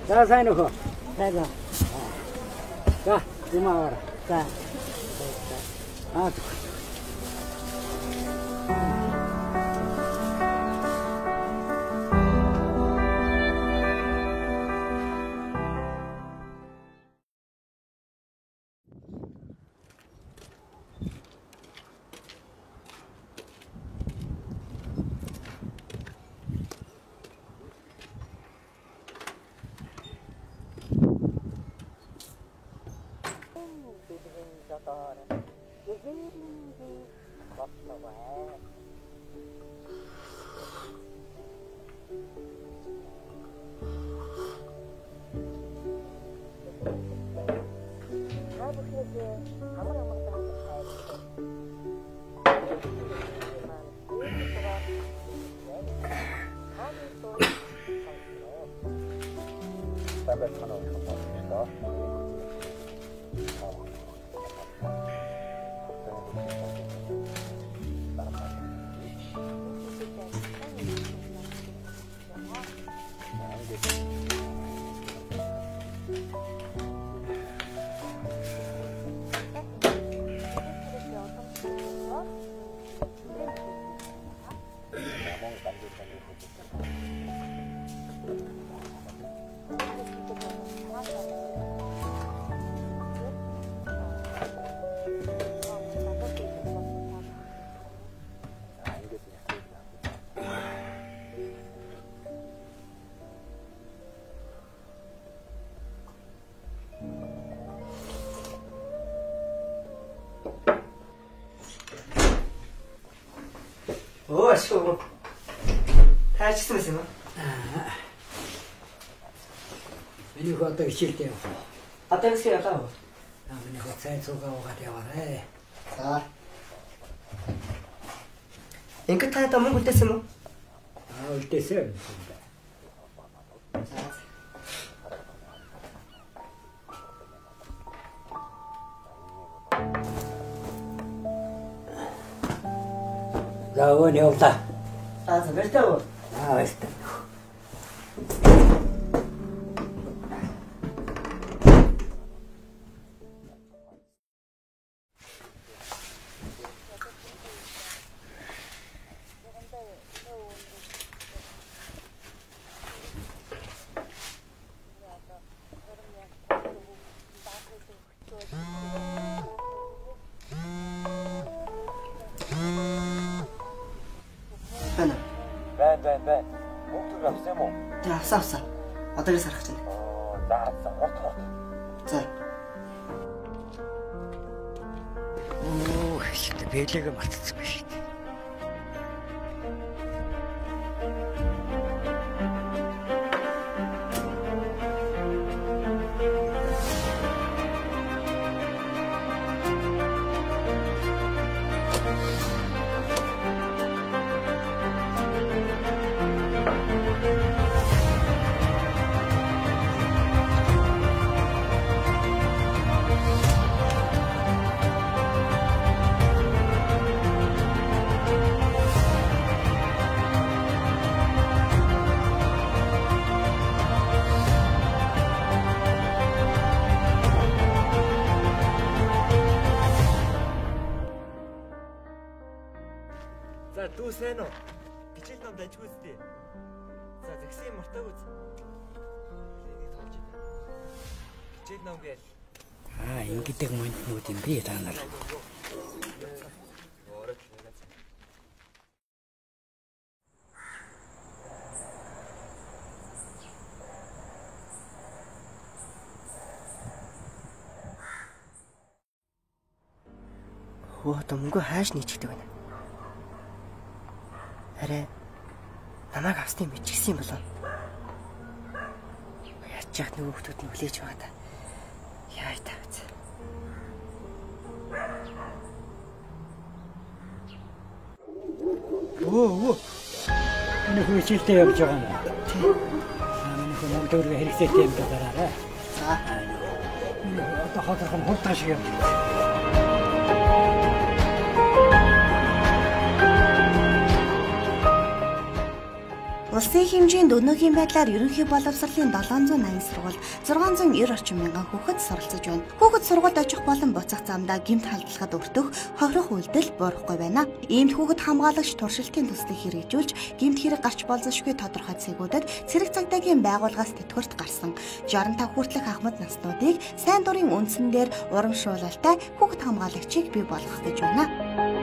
За сайн нөхөө. Сайн. За, юмаа. За. Аа. Оо ашгүй. Таачсан байсан юм аа. Миний одоо хичээлдээ явах. Одоо яах вэ? Миний цай цугаа угаад яваарэ. За. Ингээд та одоо мөнгө үлдээсэн юм уу? Үлдээсэн. За өө явлаа. За баярлалаа. Баярлалаа. Бай. Бүгд авсан юм уу? Тэ авсан. Одоо л сарах чинь. За, хурд. За. Хэвчээ бэлэгээ мартсан байх шүү дээ. За дүү сайн уу? Хичээл ном дажгүй үстэй. За зэгсэн мартаагүй. Энийг тоолж ий. Хичээл ном гээл. Ингэдэг мөнтнүүд юм би та нар. Оо томго хааш нийцдэг байна. Арай намайг авсныг мэдчихсэн юм болов. Яаж яах нөгөө хүмүүс нь хүлээж байгаа та. Яа таац. Оо. Энэ хөвчилтэй явж байгаа юм. Манай хүмүүс мөнгөөр хэрэгцээтэй юм дараарай. За. Одоо хоолойхон хурдан шиг юм. Улсын хэмжээнд өнөөгийн байдлаар ерөнхий боловсролын 780 сургууль 690 орчим мянган хүүхэд суралцж байна. Хүүхэд сургуульд очих болон буцах замдаа гэмт халдлагад өртөх, хохирох үйлдэл буурахгүй байна. Иймд хүүхэд хамгаалагч туршилтын төслийг хэрэгжүүлж, гэмт хэрэг гарч болзошгүй тодорхой цэгүүдэд цэрэг цагдаагийн байгууллагаас тэтгэврт гарсан 65 хүртэлх ахмад наснуудыг сайн дурын үндсэн дээр урамшуулалтай хүүхэд хамгаалагчийг бий болгох гэж байна.